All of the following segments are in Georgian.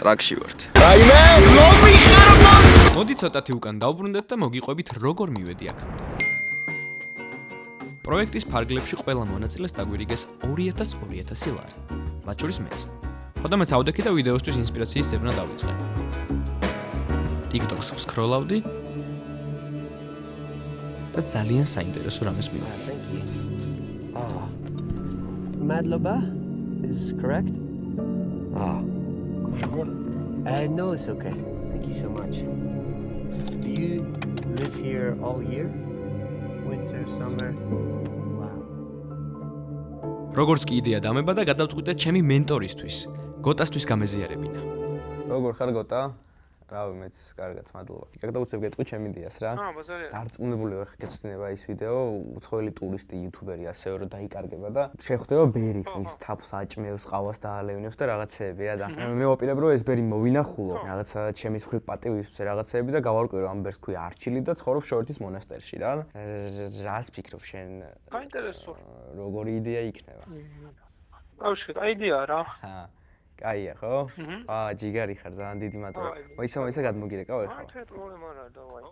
ტრაკში ვართ. რაიმე, მომიხარბო! მოდი ცოტათი უკან დავბრუნდეთ და მოგიყვებით როგორ მივედი აქამდე. პროექტის ფარგლებში ყველა მონაწილეს დაგვირიგეს 2000 ლარი. მათ შორის მეც. ხოდა მეც ავდექი და ვიდეოსთვის ინსპირაციის ძებნა დავიწყე. TikTok-ს ვსკროლავდი და ძალიან საინტერესო რამეს მივხვდი. Madloba is correct? No, it's okay. Thank you so much. Do you live here all year? Winter, summer? Wow. როგორც კი იდეა დამება და გადავწყვიტე ჩემი მენტორისთვის, გოტასთვის გამეზიარებინა. როგორ ხარ გოტა? რავი, მეც კარგად, მადლობა. გადავუცებ გეტყვი ჩემი იდეას რა. დარწმუნებული ვარ, გეცნება ის ვიდეო, უცხოელი ტურისტი, იუთუბერი ასეო რომ დაიკარგება და შეხვდება ბერი, ის თაფს აჭმევს, ყავას დაალევნებს და რაღაცეები რა და მე ვაპირებ რომ ეს ბერი მოვინახულო, რაღაცა ჩემის მხრივ პატივი ისე რაღაცეები და გავარკვიო რომ ამ ბერს ქვია არჩილი და ცხოვრობს შორტის მონასტერში რა. რას ფიქრობ შენ? გაინტერესო. როგორი იდეა იქნება? ბავშვი, აი იდეაა რა. კაია ხო? ჯიგარი ხარ, ძალიან დიდი მადლობა. მოიცა გადმოგირეკავ ეხლა. თეთრ პრობლემა რა, დავაი.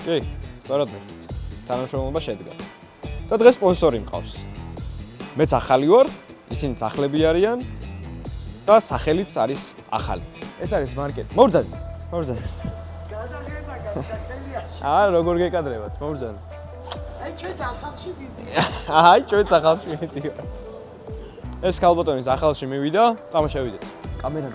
კი, სწორად მივხვდით. თანამშრომლობა შედგა. და დღეს სპონსორი მყავს. მეც ახალი ვარ, ისინიც ახლები არიან და სახელიც არის ახალი. ეს არის მარკეტი. მოვრძადეთ. გადაგება, როგორ გეკადრებათ? მოვრძადეთ. ჩვენც ახალში მივიდივართ. ეს ქალბატონის ახალში მივიდა, თამაშევიდეთ. კამერა,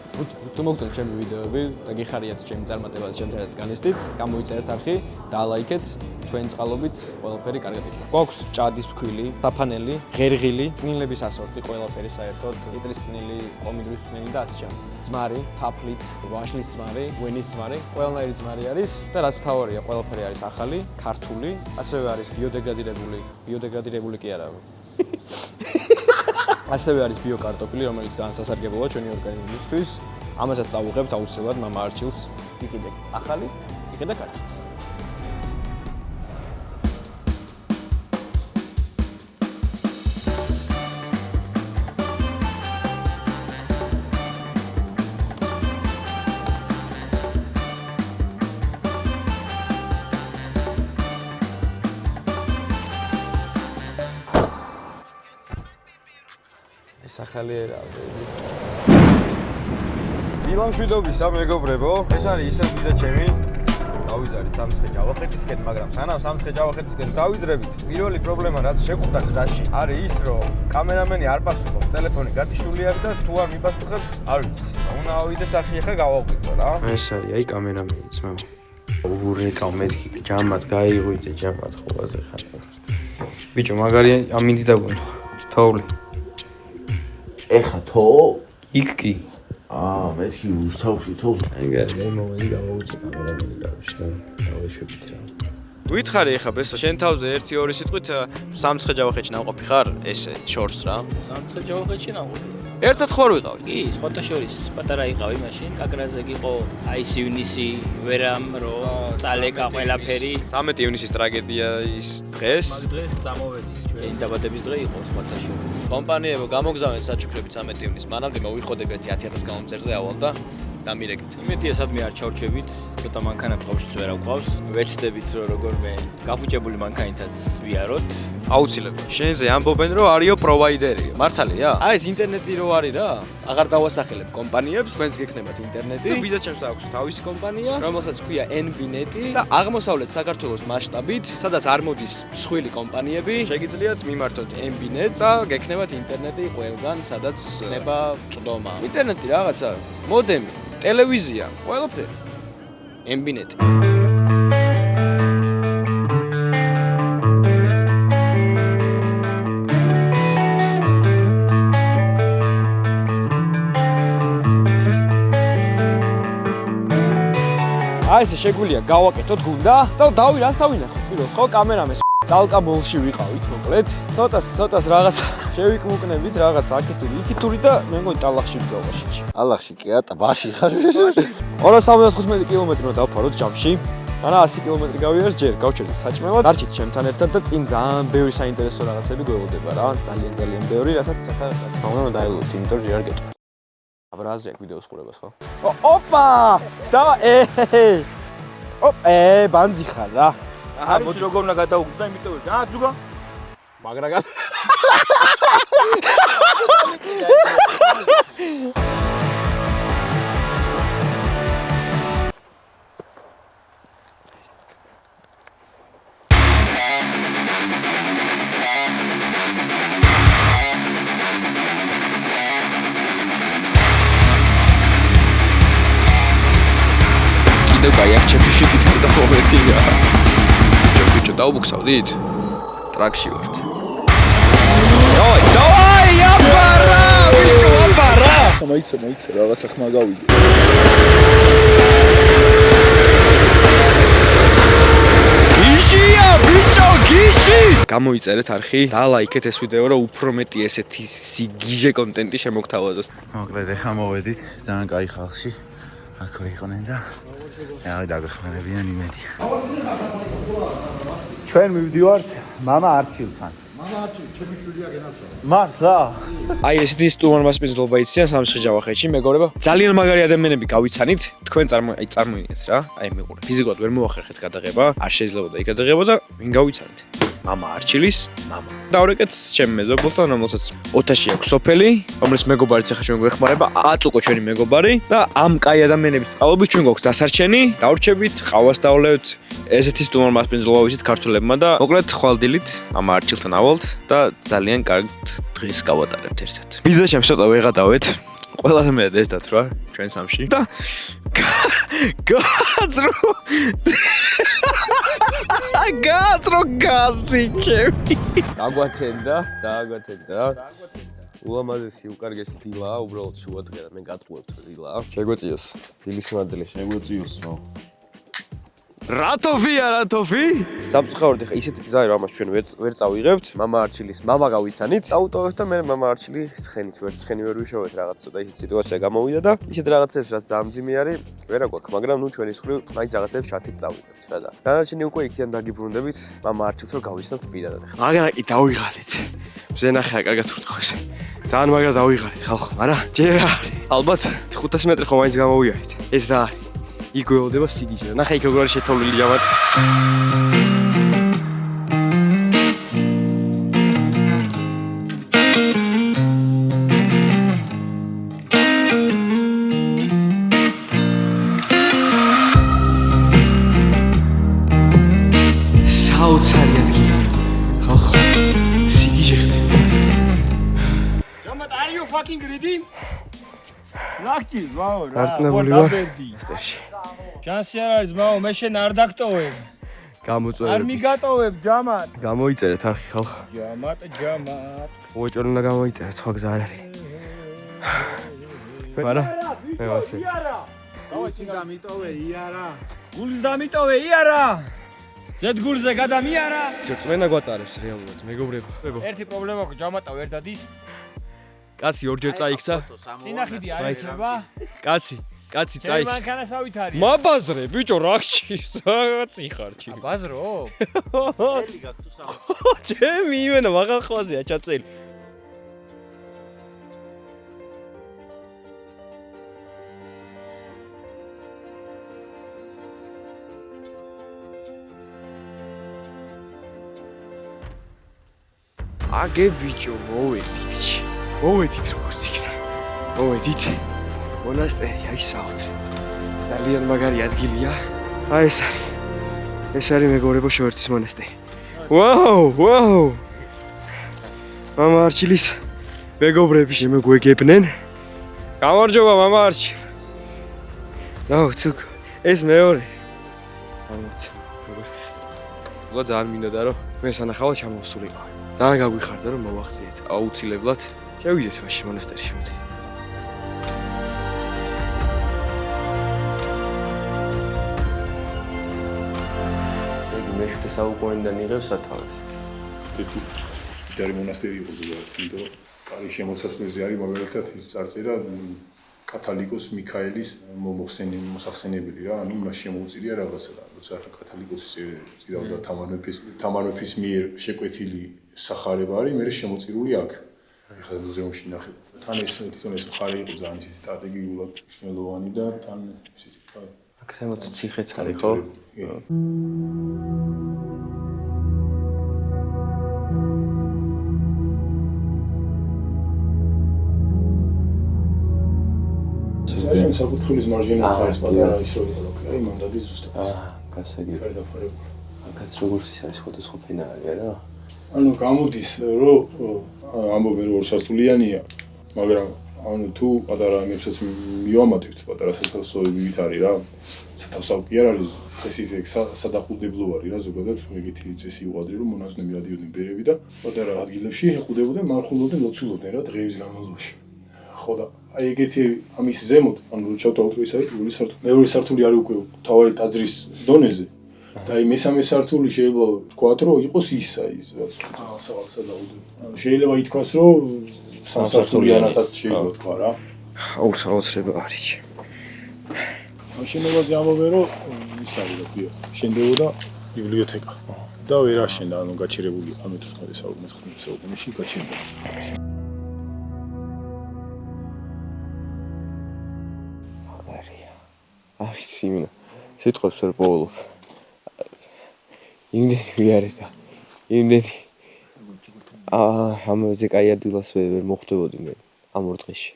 თუ მოგწონთ ჩემი ვიდეოები და გიხარიათ ჩემი წარმატება და შემთხვევით განისტით, გამოიწერეთ არხი, დალაიქეთ, თქვენი წყალობით ყველაფერი კარგად იქნება. გვაქვს ჭადის ფქვილი, საფანელი, ღერღილი, წნილების ასორტი ყველაფერი საერთოდ, იტრის წნილი, პომიდორის წნილი და ასე შემდეგ. ძმარი, თაფლით, ვაშლის ძმარი, ვენის ძმარი, ყველანაირი ძმარი არის და რაც მთავარია, ყველაფერი არის ახალი, ქართული, ასევე არის ბიოდეგრადირებული კი არა. ასევე არის ბიოკარტოფილი, რომელიც ძალიან სასარგებლოა ჩვენი ორგანიზმისთვის. ამასაც წავუღებთ აუცილებლად მამა არჩილს. იყიდე ახალი, იყიდე ქართული. ახალი ერაა. დილამშვიდობისა მეგობრებო. ეს არის ისე ვიზა ჩემი. დავიძარით სამცხე ჯავახეთისკენ, მაგრამ სანამ სამცხე ჯავახეთისკენ დავიძრებით, პირველი პრობლემა რაც შეგვხვდა გზაში, არის ის, რომ კამერამენი არ პასუხობს, ტელეფონი გატიშული არის და თუ არ მიპასუხებს, არ ვიცი. უნდა ავიდეს არხი ახლა გავაღვიძო რა. ეს არის აი კამერამენი ძმა. ურეკავ მეთქი ჯამად გაიღვიძე ჯამად ხოლაზე ხარ. ბიჭო, მაგარი ამინდი დაგვენთხო. თოვლი. ეხა თო? იქ კი. მეთქი უსთავში თოს. ეგარი, მე მომენტი გავაუჭე კამერამენი გავიშ და დავეშვებით რა. ვითხარი ეხა ბესო, შენ თავზე 1-2 სიტყვით სამცხე ჯავახეთში ნამყოფი ხარ? ესე შორს რა. სამცხე ჯავახეთში ნამყოფი. ერთად ხوار ვიყავი? კი, სხვათა შორის პატარა იყავი მაშინ. კაკრაზე გიყო აი ეს ივნისი, ვერამ რო წალეკა ყველაფერი. 13 ივნისის ტრაგედია ის დღეს. დღეს წამოვედი. ჩვენი დაბადების დღე იყო სხვათა შორის. კომპანიებო გამოგზავნეთ საჩუქრებით 13 ივნისს. მანამდე მოვიხოდებით 10,000 გამომწერზე ავალ და დამირეკეთ. იმედია სადმე არ ჩავრჩებით, ცოტა მანქანა ბავშვიც ვერ აყვავს. ვეცდებით რომ როგორმე გაფუჭებული მანქანითაც ვიაროთ. აუცილებლად. შენზე ამბობენ რომ არისო პროვაიდერიო. მართალია? აი ეს ინტერნეტი რო არის რა. აღარ დავასახელებ კომპანიებს, თქვენს გეკნებათ ინტერნეტი. ვიზაჩემს აქვს თავისი კომპანია, რომელსაც ქვია NB-net და აღმოსავლეთ საქართველოს მასშტაბით, სადაც არ მოდის მსხვილი კომპანიები, შეგიძლიათ მიმართოთ NB-net და გეკნებათ ინტერნეტი ყველგან, სადაც ხდება წვდომა. ინტერნეტი რაღაცა, მოდემი, ტელევიზია, ყველაფერი. NB-net. აი ესე შეგვიძლია გავაკეთოთ გუნდა და რას დავინახოთ პირველს ხო კამერამეს წალკა მოლში ვიყავით მოკლედ ცოტას რაღაც შევიკმუკნებით რაღაც აქეთური იქითური და მე მგონი ტალახში ვდგავაშიჩი ალახში კი ატა ბაში ხარ 275 კილომეტრი რომ დავფაროთ ჯამში არა 100 კილომეტრი გავიარეს ჯერ, გავჩერდი საჭმელად. დარჩით ჩემთან ერთად და წინ ძალიან ბევრი საინტერესო რაღაცები გველოდება რა, ძალიან ბევრი, რასაც ახლა უნდა დაელოდოთ, იმიტომ ჯერ არ გეტყვი. აბა აზრი აქვს ვიდეოს ყურებას ხო? ოპა! დავა ბანძი ხარ რა. აჰა, მოდი როგორ უნდა გადაუგდო, იმიტომ რომ ზუგა. მაგრა გა კიდევ გაიარჩები შიტი დაზამოვეთი რა. ბიჭო, დაუბუქსავდით? ტრაქში ვართ. დავაი, აბარა, ბიჭო, აბარა. მოიცა, რაღაცა ხმა გავიდე. გიჟია, ბიჭო, გიჟი. გამოიწერეთ არხი და ლაიქეთ ეს ვიდეო, რომ უფრო მეტი ესეთი სიგიჟე კონტენტი შემოგთავაზოს. მოკლედ ეხა მოვედით ძალიან კაი ხალხში. აქვე იყვნენ და აი დაგეხმარებიან იმედია. ჩვენ მივდივართ მამა არჩილთან. მამა არჩილი, ჩემი შვილია გენაცვალა. მართლა? აი ესეთი სტუმარმასპინძლობა იციან სამცხე-ჯავახეთში, მეგობრებო. ძალიან მაგარი ადამიანები გავიცანით. თქვენ წარმოიდგინეთ რა. აი მიყურე. ფიზიკურად ვერ მოახერხეთ გადაღება, არ შეიძლება და იქ გადაღება და ვინ გავიცანით? მამა არჩილის მამა. დავრეკეთ ჩემ მეზობელთან, რომელსაც ოთაში აქვს სოფელი, რომელიც მეგობარიც ახლა ჩვენ გვეხმარება, აწუყო ჩვენი მეგობარი და ამ კაი ადამიანების წყალობით ჩვენ გვაქვს დასარჩენი, დავრჩებით, ყავას დავლებთ, ესეთი სტუმარმასპინძლობა ვიცით ქართველებმა და მოკლედ ხვალდილით მამა არჩილთან ავალთ და ძალიან კარგ დღეს გავატარებთ ერთად. ბიზნესში ცოტა ვეღადავეთ. ყველაზე მეტად ეს დათ რა ჩვენ სამში და გაძრო გაზი ჩემი დააგვათენდა ულამაზესი უკარგესი დილაა უბრალოდ შუადღე და მე გატყუებთ დილა შეგვეციოს დილის მადლი შეგვეციოსო. რატოფია სამწუხაროდ ხა ისეთი გზა რომ ამას ჩვენ ვერ წავიღებთ მამა არჩილის მამა გავიცანით აუტოვებთ და მე მამა არჩილი ცხენით ცხენი ვერ ვიშოვეთ რაღაც ცოტა ისეთი სიტუაცია გამოვიდა და ისეთ რაღაცებს რაც ზამძიმი არის ვერა გვაქვს მაგრამ ნუ ჩვენი მხრივ მაინც რაღაცებს შათით წავიღებთ რა და დანარჩენი უკვე იქიდან დაგიბრუნდებით მამა არჩილს რომ გავიცნობთ პირადად ხა მაგრამ კი დავიღალეთ მზენახე კარგად ვრთხოს ძალიან მაგრად დავიღალეთ ხალხო არა ჯერ ალბათ 500 მეტრი ხო მაინც გამოვიარეთ ეს რა არის იგველოდება სიგიჟე. ნახე იქ როგორ არის შეთოვლილი ჯამად. საოცარი ადგილი. ხალხო, სიგიჟე ხდება. ჯამად, are you fucking ready? ლაკი, ვაო რა. დარწმუნებული ვარ. მასტერში. შანსი არ არის, მაო, მე შენ არ დაგტოვებ. გამოწერეთ. არ მიგატოვებ, ჯამად. გამოიწერეთ არხი ხალხო. ჯამად. უეჭერ უნდა გამოიწერეთ, სხვა გზა არ არის. არა? მე ვასე. იარა. დავაჩი დამიტოვე, იარა. გულს დამიტოვე, იარა. ზედ გულზე გადამიარა. წვენა გვატარებს რეალურად, მეგობრებო. ერთი პრობლემა აქვს, ჯამატა ვერ დადის. კაცი ორჯერ წაიქცა. წინახედი არ იცება. კაცი წაიქცა. მანქანასავით არის. მაბაზრე, ბიჭო, რახში, რაღაც იხარჩი. ბაზრო? ელი გაქვს თუ სამა. ჩემი იმენა მაღალ ხვაზეა ჩაწელი. აგე ბიჭო, მოვედით როგორც იქნა. მოვედით. მონასტერი, აი საოცრე. ძალიან მაგარი ადგილია. აი ეს არის მეგობრებო შევერთის მონასტერი. ვაუ! მამა არჩილის მეგობრები შემოგვეგებნენ. გამარჯობა მამა არჩილ. ნაუ თუკ ეს მეორე. ალბათ. მოგა ძალიან მინდოდა რომ მე სანახავად ჩამოვსულიყო. ძალიან გაგვიხარდა რომ მოვახციეთ. აუცილებლად შევიდეთ მაშინ მონასტერში მოდი. მე-17 საუკუნიდან იღებს სათავეს. ერთი მდიდარი მონასტერი იყო ზოგადად, იმიტომ კარის შემოსასვლელზე არის მაგალითად ის წარწერა კათალიკოს მიქაელის მოსახსენებელი რა, ანუ მას შემოუწირია რაღაცა და როცა კათალიკოსი წირავდა თამარ მეფის მიერ შეკვეთილი სახარება არის, მე შემოწირული აქ. ეხლა მუზეუმში ნახე. თან ეს თვითონ ეს მხარე იყო ძალიან ისეთი სტრატეგიულად მნიშვნელოვანი და თან ისეთი თქვა. აქ ზემოთ ციხეც არის ხო? ძალიან საკუთრების მარჯვენა მხარეს პატარა ის რო იყო, აი მანდადის ზუსტად. გასაგები. გარდაფარებული. აქაც როგორც ის არის სხვადასხვა ფენა არის რა? ანუ გამოდის რომ ამბობენ რომ ორსართულიანია, მაგრამ ანუ თუ პატარა ამებსაც მივამატებთ პატარა სათავსოები ვით არის რა. სათავსო კი არ არის, წესით ეგ სადახუდებლო არის რა ზოგადად, ეგეთი წესი უყადრი რომ მონაზვნები ადიოდნენ ბერები და პატარა ადგილებში ეყუდებოდნენ, მარხულობდნენ, ლოცულობდნენ რა დღეების განმავლობაში. ხო და აი ეგეთი ამის ზემოთ, ანუ ჩავთავოთ რომ ის არის პირველი სართული. მეორე სართული არის უკვე თავარი ტაძრის დონეზე. და აი მესამე სართული შეიძლება ვთქვათ რომ იყოს ის აი რაც სადაუდო. შეიძლება ითქვას რომ სამსართულიანათაც შეიძლება თქვა რა. აუცილებლად არის. შენობაზე ამბობენ რომ ის არის რა ქვია. შენდებოდა ბიბლიოთეკა. და ვერ აშენდა, ანუ გაჩერებული ამ 14 საუკუნეში გაჩერდა. აი სიმინა სიტყვებს ვერ პოულობ. იმდენი ვიარე და იმდენი ამაზე კაი ადგილას ვერ მოხვდებოდი მე ამ ორ დღეში.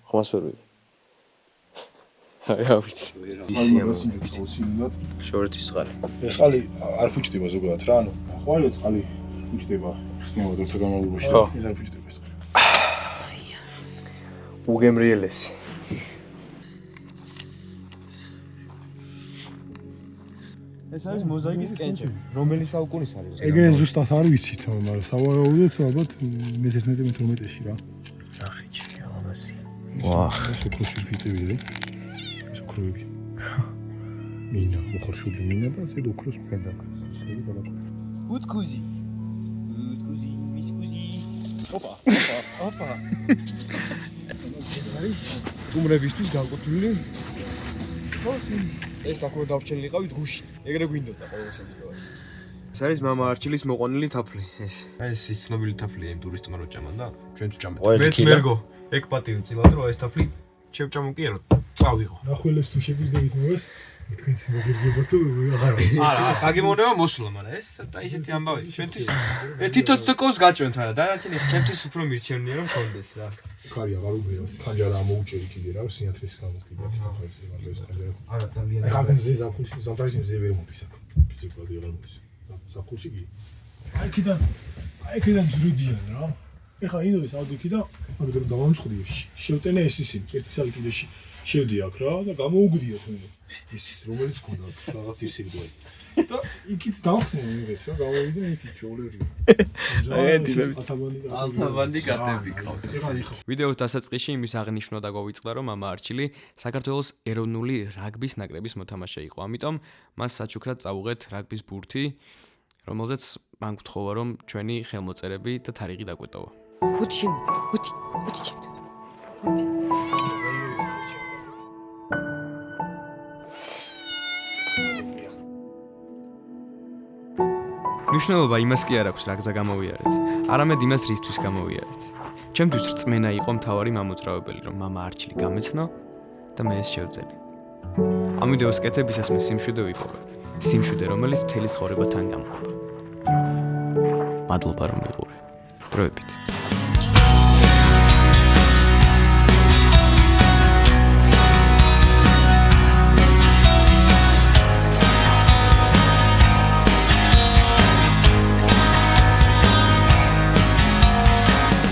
ხომას ვერ ვიდე. აი ავიცი. შორეთის წყალი. ეს წყალი არ ფუჭდება ზოგადად რა, ანუ ხვალე წყალი ფუჭდება ხსნევა დროთა განმავლობაში. ეს არ ფუჭდება ეს წყალი. უგემრიელესი. ეს არის მოზაიკის კენჭი. რომელი საუკუნის არის? ეგრე ზუსტად არ ვიცით, მაგრამ სავარაუდოდ ალბათ მე-11-12-ში რა. ნახიჩი ამასი. ვაჰ, ეს ოქროს ფირფიტები რა. ეს ოქროები. მინა, ოქროშული მინა და ეს ოქროს ფერდა. სულ განაკო. უთქუზი. უთქუზი, მისკუზი. ოპა. არის უმრებისთვის განკუთვნილი. ეს თქო დავჩენილიყავით გუში. ეგრე გვინდოდა ყოველ შემთხვევაში. ეს არის მამა არჩილის მოყვანილი თაფლი ეს. ეს ის ცნობილი თაფლია იმ ტურისტმა რო ჭამან და ჩვენ თუ ჭამეთ. მეც მერგო, ეგ პატივი წილად რომ ეს თაფლი შევჭამო კი არა, წავიღო. ნახველებს თუ შეგვიძლია იმას, თქვენს მოგერგება თუ აღარ. არა, გაგემოვნება მოსულა, მაგრამ ეს და ისეთი ამბავი ჩვენთვის თითო თქოს გაჭვენთ, მაგრამ დანარჩენი ჩემთვის უფრო მირჩევნია რომ კონდეს რა. ხარი აღარ უბრალოდ ხანჯარა მოუჭერი კიდე რა, სინათლის გამოგიდა ხარ ეს ხანჯარა. არა ძალიან. აი ხანჯზე ზაფხულში ზამთარში მზე ვერ მოდის აქ. ფიზიკურად აღარ მოდის. ზაფხულში კი. აი კიდე ძრუდიან რა. ეხა ინოვის ავდიქი და მაგდრო დავამწყდი შევტენე ეს ისინი ერთი სალი კიდე შევდი აქ რა და გამოუგდიათ მე ის რომელიც ქონდა რაღაც ისიგვდოი და იქით დავხდნენ იმეს რა გამოვიდნენ იქით ჩოლერი ალთაბანდი კატები ყავთ. ვიდეოს დასაწყისში იმის აღნიშვნა დაგვიწყდა რომ მამა არჩილი საქართველოს ეროვნული რაგბის ნაკრების მოთამაშე იყო. ამიტომ მას საჩუქრად წაუღეთ რაგბის ბურთი, რომელზეც მან გთხოვა რომ ჩვენი ხელმოწერები და თარიღი დაგვეტოვა. Уti. მნიშვნელობა იმას კი არ აქვს, რა გზა გამოვიარეთ, არამედ იმას რისთვის გამოვიარეთ. ჩემთვის რწმენა იყო მთავარი მამოძრავებელი, რომ მამა არჩილი გამეცნო და მე ეს შევძელი. ამ ვიდეოს კეთებისას მე სიმშვიდე ვიპოვე. სიმშვიდე, რომელიც მთელი ცხოვრება თან გამოვიდა. მადლობა რომ მიყურე. დროებით.